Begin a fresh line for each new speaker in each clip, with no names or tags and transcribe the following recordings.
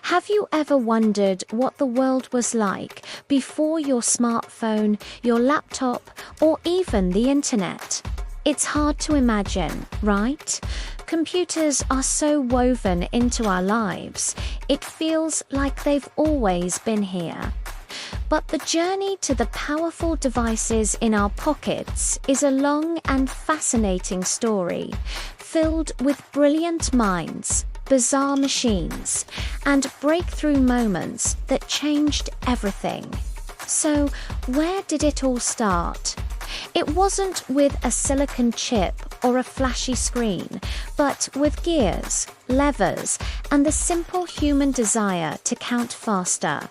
Have you ever wondered what the world was like before your smartphone, your laptop, or even the internet? It's hard to imagine, right? Computers are so woven into our lives, it feels like they've always been here. But the journey to the powerful devices in our pockets is a long and fascinating story, filled with brilliant minds, bizarre machines, and breakthrough moments that changed everything. So, where did it all start? It wasn't with a silicon chip or a flashy screen, but with gears, levers, and the simple human desire to count faster.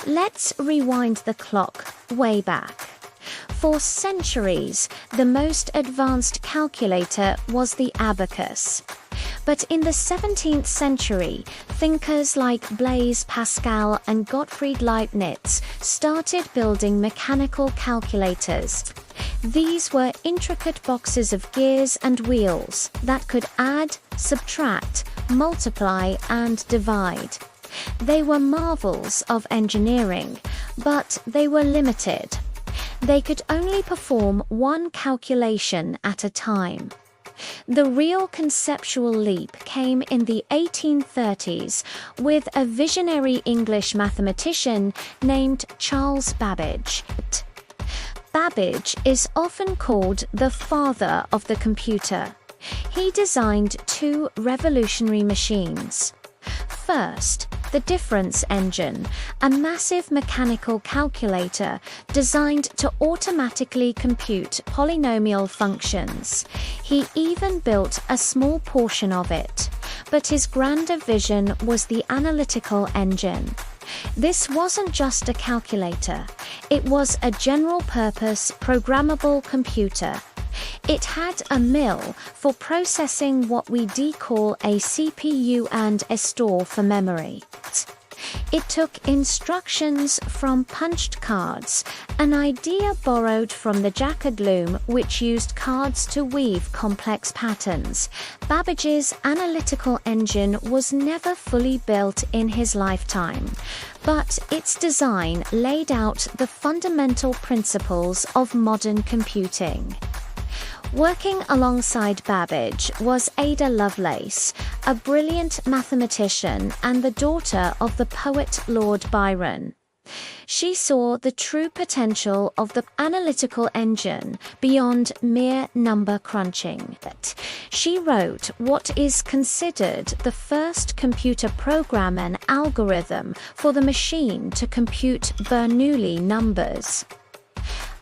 Let's rewind the clock way back. For centuries, the most advanced calculator was the abacus. But in the 17th century, thinkers like Blaise Pascal and Gottfried Leibniz started building mechanical calculators. These were intricate boxes of gears and wheels that could add, subtract, multiply, and divide. They were marvels of engineering, but they were limited. They could only perform one calculation at a time. The real conceptual leap came in the 1830s with a visionary English mathematician named Charles Babbage. Babbage is often called the father of the computer. He designed two revolutionary machines. First, the difference engine, a massive mechanical calculator designed to automatically compute polynomial functions. He even built a small portion of it, but his grander vision was the analytical engine. This wasn't just a calculator, it was a general-purpose programmable computer. It had a mill for processing what we call a CPU and a store for memory. It took instructions from punched cards, an idea borrowed from the jacquard loom which used cards to weave complex patterns. Babbage's analytical engine was never fully built in his lifetime, but its design laid out the fundamental principles of modern computing. Working alongside Babbage was Ada Lovelace, a brilliant mathematician and the daughter of the poet Lord Byron. She saw the true potential of the analytical engine beyond mere number crunching. She wrote what is considered the first computer program and algorithm for the machine to compute Bernoulli numbers.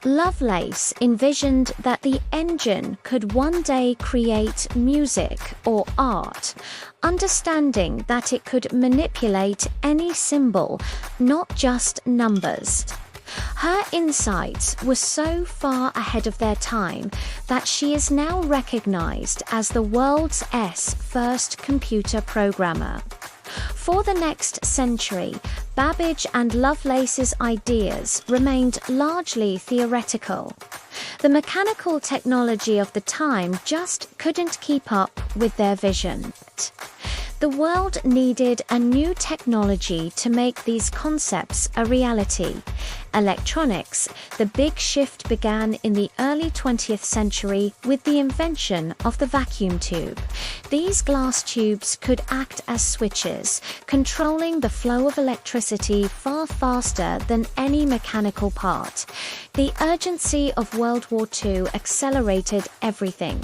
Lovelace envisioned that the engine could one day create music or art, understanding that it could manipulate any symbol, not just numbers. Her insights were so far ahead of their time that she is now recognized as the world's first computer programmer. For the next century, Babbage and Lovelace's ideas remained largely theoretical. The mechanical technology of the time just couldn't keep up with their vision. The world needed a new technology to make these concepts a reality. Electronics, the big shift began in the early 20th century with the invention of the vacuum tube. These glass tubes could act as switches, controlling the flow of electricity far faster than any mechanical part. The urgency of World War II accelerated everything.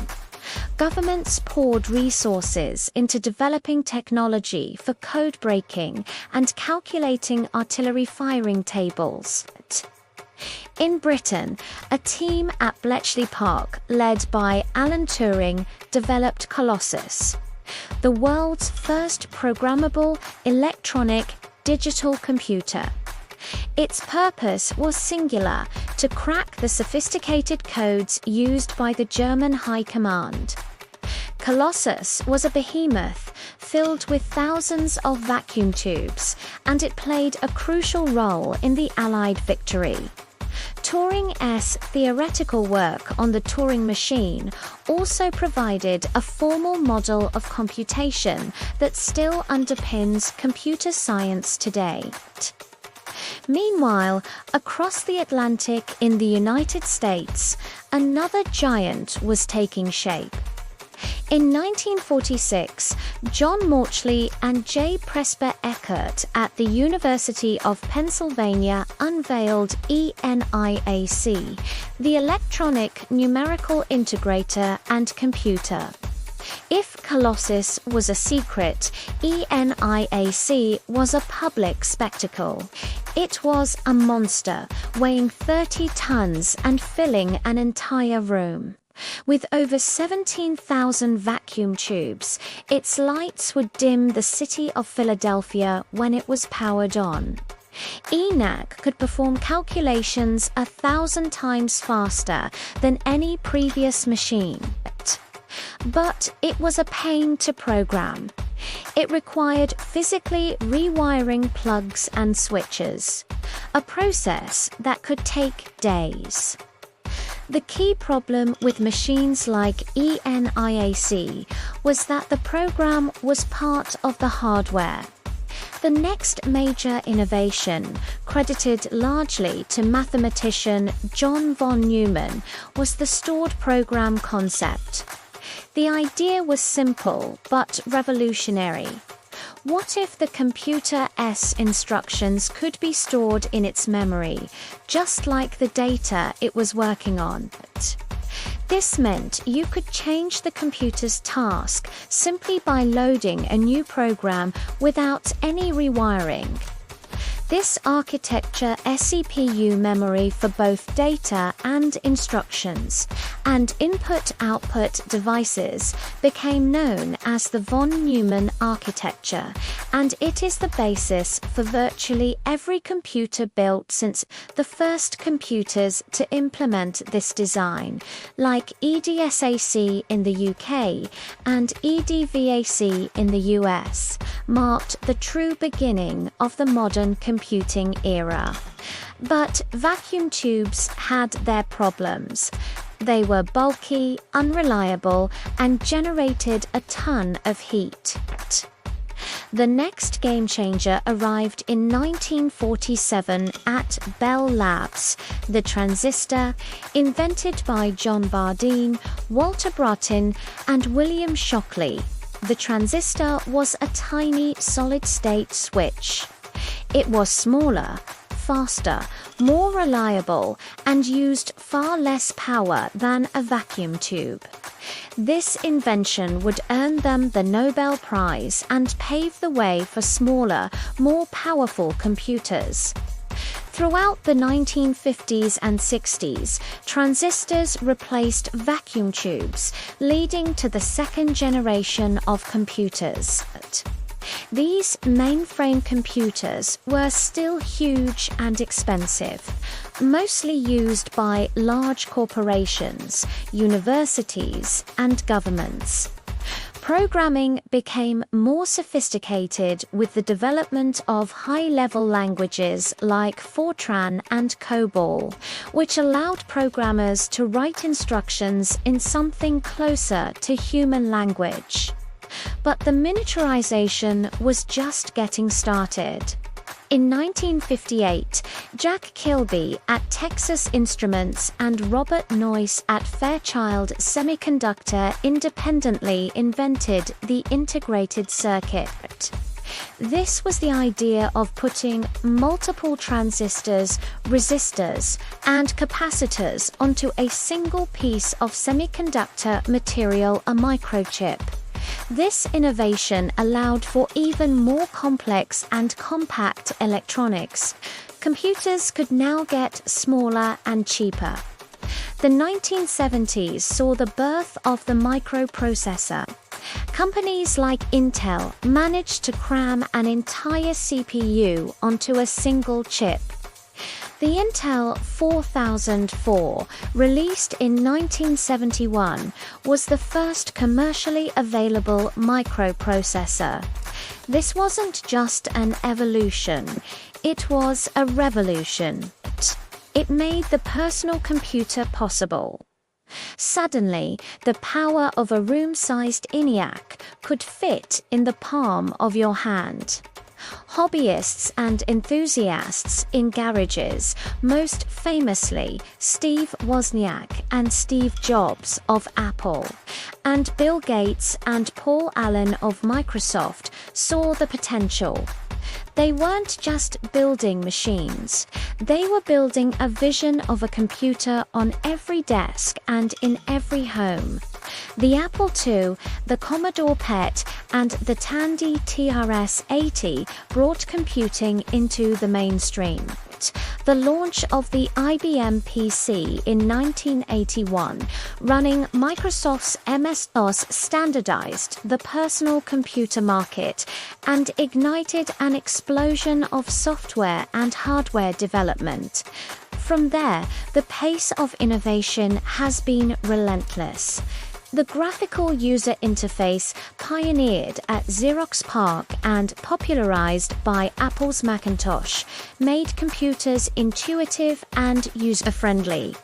Governments poured resources into developing technology for code breaking and calculating artillery firing tables. In Britain, a team at Bletchley Park, led by Alan Turing, developed Colossus, the world's first programmable electronic digital computer. Its purpose was singular: to crack the sophisticated codes used by the German High Command. Colossus was a behemoth filled with thousands of vacuum tubes, and it played a crucial role in the Allied victory. Turing's theoretical work on the Turing machine also provided a formal model of computation that still underpins computer science today. Meanwhile, across the Atlantic in the United States, another giant was taking shape. In 1946, John Mauchly and J. Presper Eckert at the University of Pennsylvania unveiled ENIAC, the Electronic Numerical Integrator and Computer. If Colossus was a secret, ENIAC was a public spectacle. It was a monster, weighing 30 tons and filling an entire room. With over 17,000 vacuum tubes, its lights would dim the city of Philadelphia when it was powered on. ENIAC could perform calculations 1,000 times faster than any previous machine. But it was a pain to program. It required physically rewiring plugs and switches, a process that could take days. The key problem with machines like ENIAC was that the program was part of the hardware. The next major innovation, credited largely to mathematician John von Neumann, was the stored program concept. The idea was simple but revolutionary. What if the computer's instructions could be stored in its memory, just like the data it was working on? This meant you could change the computer's task simply by loading a new program without any rewiring. This architecture CPU memory for both data and instructions, and input-output devices became known as the von Neumann architecture, and it is the basis for virtually every computer built since the first computers to implement this design, like EDSAC in the UK and EDVAC in the US, marked the true beginning of the modern computing era. But vacuum tubes had their problems. They were bulky, unreliable, and generated a ton of heat. The next game changer arrived in 1947 at Bell Labs, the transistor, invented by John Bardeen, Walter Brattain, and William Shockley. The transistor was a tiny solid-state switch. It was smaller, faster, more reliable, and used far less power than a vacuum tube. This invention would earn them the Nobel Prize and pave the way for smaller, more powerful computers. Throughout the 1950s and 60s, transistors replaced vacuum tubes, leading to the second generation of computers. These mainframe computers were still huge and expensive, mostly used by large corporations, universities, and governments. Programming became more sophisticated with the development of high-level languages like Fortran and COBOL, which allowed programmers to write instructions in something closer to human language. But the miniaturization was just getting started. In 1958, Jack Kilby at Texas Instruments and Robert Noyce at Fairchild Semiconductor independently invented the integrated circuit. This was the idea of putting multiple transistors, resistors, and capacitors onto a single piece of semiconductor material, a microchip. This innovation allowed for even more complex and compact electronics. Computers could now get smaller and cheaper. The 1970s saw the birth of the microprocessor. Companies like Intel managed to cram an entire CPU onto a single chip. The Intel 4004, released in 1971, was the first commercially available microprocessor. This wasn't just an evolution, it was a revolution. It made the personal computer possible. Suddenly, the power of a room-sized ENIAC could fit in the palm of your hand. Hobbyists and enthusiasts in garages, most famously Steve Wozniak and Steve Jobs of Apple, and Bill Gates and Paul Allen of Microsoft, saw the potential. They weren't just building machines, they were building a vision of a computer on every desk and in every home. The Apple II, the Commodore PET, and the Tandy TRS-80 brought computing into the mainstream. The launch of the IBM PC in 1981, running Microsoft's MS-DOS, standardized the personal computer market and ignited an explosion of software and hardware development. From there, the pace of innovation has been relentless. The graphical user interface, pioneered at Xerox PARC and popularized by Apple's Macintosh, made computers intuitive and user-friendly.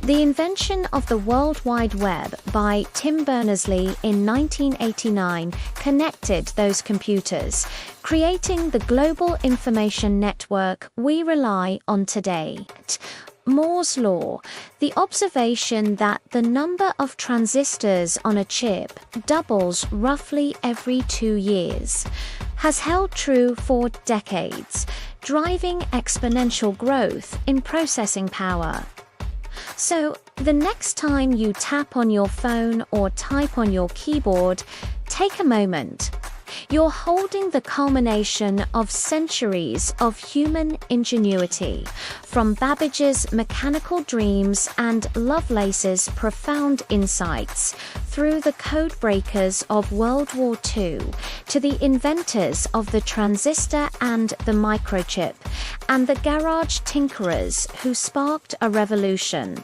The invention of the World Wide Web by Tim Berners-Lee in 1989 connected those computers, creating the global information network we rely on today. Moore's Law, the observation that the number of transistors on a chip doubles roughly every 2 years, has held true for decades, driving exponential growth in processing power. So, the next time you tap on your phone or type on your keyboard, take a moment. You're holding the culmination of centuries of human ingenuity, from Babbage's mechanical dreams and Lovelace's profound insights, through the code breakers of World War II, to the inventors of the transistor and the microchip, and the garage tinkerers who sparked a revolution.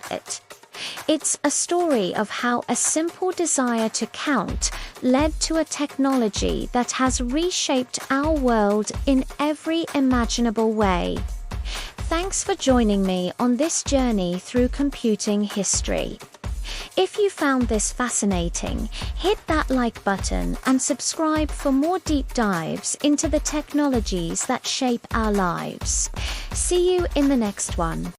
It's a story of how a simple desire to count led to a technology that has reshaped our world in every imaginable way. Thanks for joining me on this journey through computing history. If you found this fascinating, hit that like button and subscribe for more deep dives into the technologies that shape our lives. See you in the next one.